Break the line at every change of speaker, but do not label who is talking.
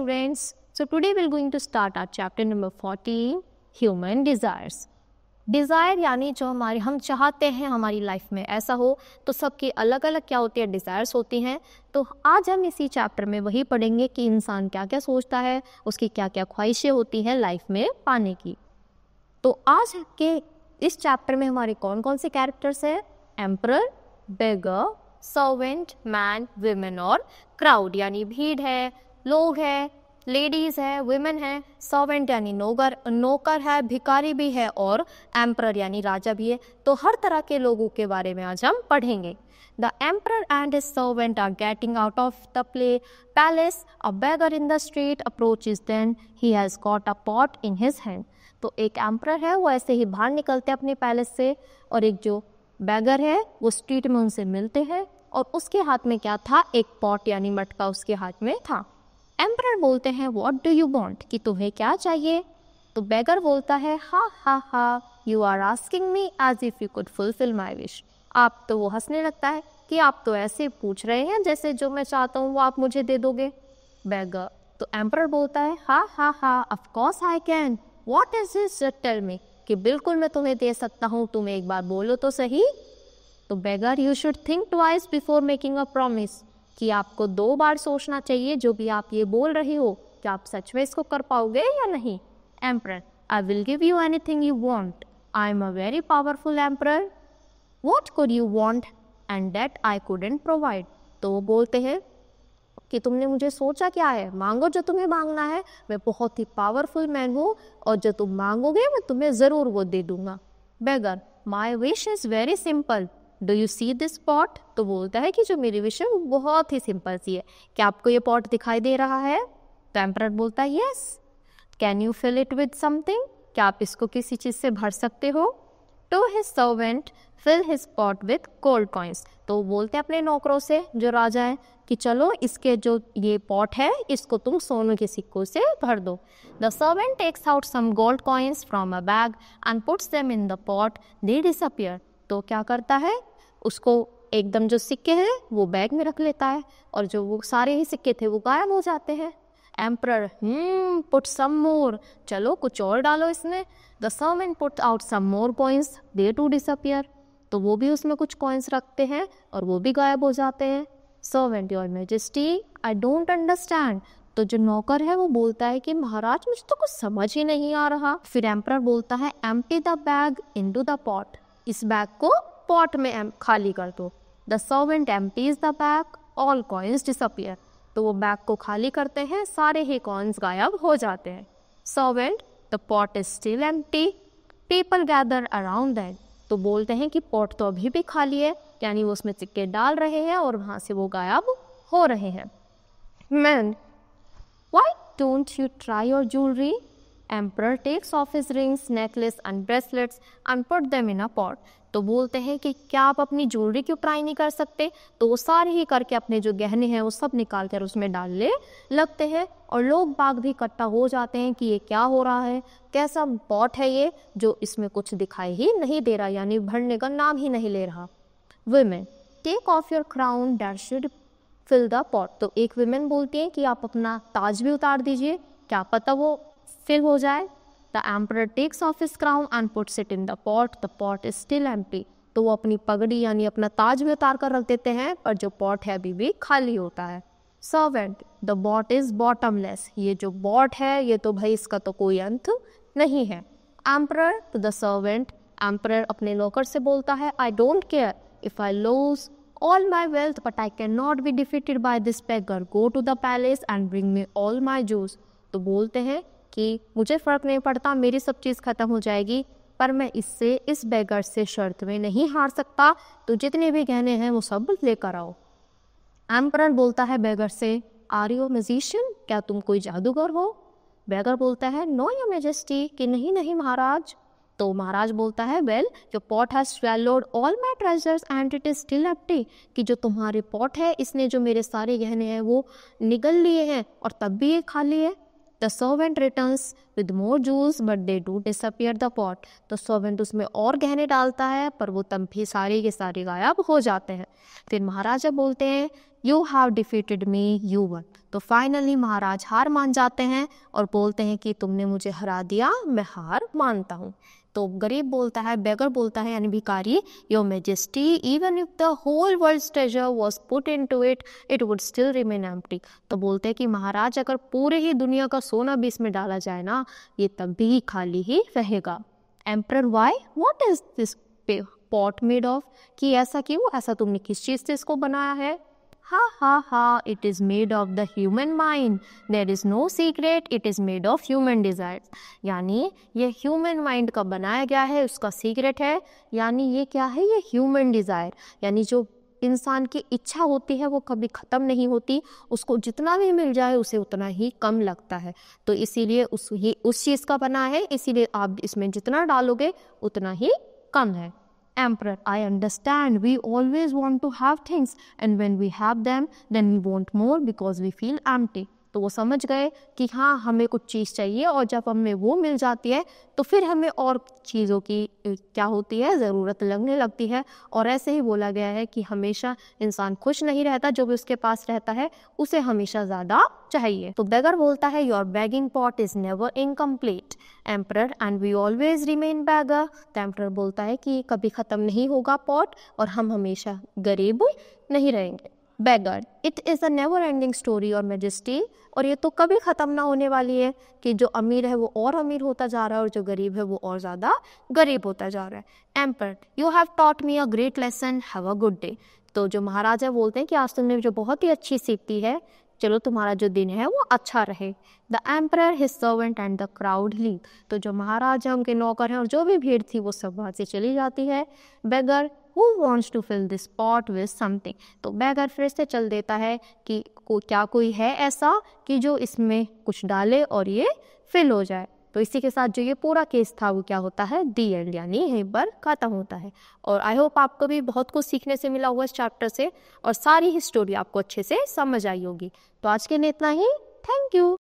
students. So today we're going to start our chapter number 14, Human Desires. Desire यानी जो हमारे हम चाहते हैं हमारी लाइफ में ऐसा हो, तो सबकी अलग अलग क्या होती है, डिज़ायर्स होती हैं। तो आज हम इसी चैप्टर में वही पढ़ेंगे कि इंसान क्या क्या सोचता है, उसकी क्या क्या ख्वाहिशें होती हैं लाइफ में पाने की। तो आज के इस चैप्टर में हमारे कौन कौन से कैरेक्टर्स हैं? एम्परर, बेगर, सर्वेंट, मैन, विमेन और क्राउड यानी भीड़ है, लोग है, लेडीज़ है, वुमेन है, सर्वेंट यानी नौकर है, भिखारी भी है और एम्परर यानी राजा भी है। तो हर तरह के लोगों के बारे में आज हम पढ़ेंगे। The emperor and his servant are getting out of the palace, a beggar in the street approaches then, he has got a pot in his hand. तो एक एम्परर है, वो ऐसे ही बाहर निकलते हैं अपने पैलेस से, और एक जो बेगर है वो स्ट्रीट में उनसे मिलते हैं और उसके हाथ में क्या था? एक पॉट यानी मटका उसके हाथ में था। एम्परर बोलते हैं व्हाट डू यू वांट, कि तुम्हें क्या चाहिए? तो बेगर बोलता है हा हा हा, you are asking me as if you could fulfil my wish. आप तो वो हंसने लगता है कि आप तो ऐसे पूछ रहे हैं जैसे जो मैं चाहता हूँ वो आप मुझे दे दोगे। बेगर तो एम्परर बोलता है हा हा हा, of course I can, what is this, tell me, कि बिल्कुल मैं तुम्हें दे सकता हूँ, तुम एक बार बोलो तो सही। तो beggar you should think twice before making a promise, कि आपको 2 बार सोचना चाहिए जो भी आप ये बोल रहे हो, कि आप सच में इसको कर पाओगे या नहीं। Emperor I will give you anything you want, I am a very powerful emperor, what could you want and that I couldn't provide. तो वो बोलते हैं कि तुमने मुझे सोचा क्या है, मांगो जो तुम्हें मांगना है, मैं बहुत ही पावरफुल मैन हूँ और जो तुम मांगोगे मैं तुम्हें ज़रूर वो दे दूंगा। Beggar my wish is very simple, do you see this pot. तो बोलता है कि जो मेरी विश है वो बहुत ही सिंपल सी है, क्या आपको ये पॉट दिखाई दे रहा है? तो एम्परर बोलता है yes, can you fill it with something, क्या आप इसको किसी चीज़ से भर सकते हो? To his servant fill his pot with gold coins. तो बोलते हैं अपने नौकरों से जो राजा है कि चलो इसके जो ये पॉट है इसको तुम सोने के सिक्कों से भर दो। The servant takes out some gold coins from a bag and puts them in the pot, they disappear. तो क्या करता है, उसको एकदम जो सिक्के हैं वो बैग में रख लेता है और जो वो सारे ही सिक्के थे वो गायब हो जाते हैं। एम्परर पुट सम मोर, चलो कुछ और डालो इसमें। The servant put out some more coins, they too disappear. तो वो भी उसमें कुछ कॉइन्स रखते हैं और वो भी गायब हो जाते हैं। Servant your majesty I don't understand. तो जो नौकर है वो बोलता है कि महाराज मुझे तो कुछ समझ ही नहीं आ रहा। फिर एम्परर बोलता है empty the bag into the pot, इस बैग को पॉट में खाली कर दो। The servant empties the bag, all coins disappear. तो वो बैग को खाली करते हैं, सारे ही कॉइन्स गायब हो जाते हैं। Servant the pot is still empty, people gather around that. तो बोलते हैं कि पॉट तो अभी भी खाली है, यानी वो उसमें सिक्के डाल रहे हैं और वहाँ से वो गायब हो रहे हैं। Man why don't you try your jewellery. Emperor takes off his rings, necklace and bracelets and put them in a pot. तो बोलते हैं कि क्या आप अपनी ज्वेलरी क्यों ट्राई नहीं कर सकते। तो वो सारे ही करके अपने जो गहने हैं वो सब निकाल कर उसमें डालने लगते हैं और लोग बाग भी इकट्ठा हो जाते हैं कि ये क्या हो रहा है, कैसा पॉट है ये जो इसमें कुछ दिखाई ही नहीं दे रहा, यानी भरने का नाम ही नहीं ले रहा। Women take off your crown that should fill the pot. तो एक वुमेन बोलती है कि आप अपना ताज भी उतार दीजिए, क्या पता वो फिल हो जाए। The emperor takes off his crown and puts it in the pot. The pot is still empty. तो वो अपनी पगड़ी यानी अपना ताज भी उतार कर रख देते हैं, पर जो पॉट है अभी भी खाली होता है। Servant, the pot is bottomless. ये जो बॉट है ये तो भाई इसका तो कोई अंत नहीं है। Emperor to the servant, emperor अपने नौकर से बोलता है I don't care if I lose all my wealth but I cannot be defeated by this beggar. Go to the palace and bring me all my jewels. तो बोलते हैं कि मुझे फ़र्क नहीं पड़ता, मेरी सब चीज़ ख़त्म हो जाएगी, पर मैं इससे इस बेगर से शर्त में नहीं हार सकता, तो जितने भी गहने हैं वो सब लेकर आओ। एम्परर बोलता है बेगर से आर यू मैजिशियन, क्या तुम कोई जादूगर हो। बेगर बोलता है नो योर मैजेस्टी, कि नहीं नहीं महाराज। तो महाराज बोलता है well your pot has swallowed all my treasures and it is still empty, कि जो तुम्हारे पॉट है इसने जो मेरे सारे गहने हैं वो निगल लिए हैं और तब भी ये खाली है। The servant returns with more juice but they do disappear the pot. तो सर्वेंट उसमें और गहने डालता है पर वो तब भी सारे के सारे गायब हो जाते हैं। फिर महाराजा बोलते हैं you have defeated me, you one. तो फाइनली महाराज हार मान जाते हैं और बोलते हैं कि तुमने मुझे हरा दिया, मैं हार मानता हूँ। तो गरीब बोलता है, बेगर बोलता है यानी भिखारी, your majesty even if the whole world treasure was put into it, it would still remain empty. तो बोलते हैं कि महाराज अगर पूरे ही दुनिया का सोना भी इसमें डाला जाए ना, ये तब भी खाली ही रहेगा। Emperor why, what is this pot made of, कि ऐसा क्यों, ऐसा तुमने किस चीज़ से इसको बनाया है? हा, it is made of the human mind. There is no secret, it is made of human desires. यानी ये ह्यूमन माइंड का बनाया गया है, उसका सीक्रेट है। यानी ये क्या है, ये ह्यूमन डिज़ायर, यानी जो इंसान की इच्छा होती है वो कभी ख़त्म नहीं होती, उसको जितना भी मिल जाए उसे उतना ही कम लगता है। तो इसीलिए उस चीज़ का बना है, इसीलिए आप इसमें जितना डालोगे उतना ही कम है। Emperor, I understand. We always want to have things, and when we have them, then we want more because we feel empty. तो वो समझ गए कि हाँ हमें कुछ चीज़ चाहिए और जब हमें वो मिल जाती है तो फिर हमें और चीज़ों की क्या होती है, ज़रूरत लगने लगती है। और ऐसे ही बोला गया है कि हमेशा इंसान खुश नहीं रहता, जो भी उसके पास रहता है उसे हमेशा ज़्यादा चाहिए। तो बेगर बोलता है your begging pot is never incomplete emperor and we always remain beggar. तो एम्परर बोलता है कि कभी ख़त्म नहीं होगा पॉट और हम हमेशा गरीब नहीं रहेंगे। Beggar, it is a never ending story और मेजेस्टी, और ये तो कभी ख़त्म ना होने वाली है कि जो अमीर है वो और अमीर होता जा रहा है और जो गरीब है वो और ज़्यादा गरीब होता जा रहा है। Emperor, you have taught me a great lesson, have a good day. तो जो महाराजा बोलते हैं कि आज तुमने जो बहुत ही अच्छी सीख दी है, चलो तुम्हारा जो दिन है वो अच्छा रहे। The emperor, his servant and the crowd leave. तो जो महाराजा, उनके नौकर हैं और जो भी भीड़ थी वो सब वहाँ से चली जाती है। बेगर, who wants to fill this pot with something। तो बेगर फिर से चल देता है कि क्या कोई है ऐसा कि जो इसमें कुछ डाले और ये फिल हो जाए। तो इसी के साथ जो ये पूरा केस था वो क्या होता है, दी एंड, यानी यहीं पर ख़त्म होता है। और आई होप आपको भी बहुत कुछ सीखने से मिला हुआ इस चैप्टर से और सारी ही स्टोरी आपको अच्छे से समझ आई होगी। तो आज के लिए इतना ही। Thank you.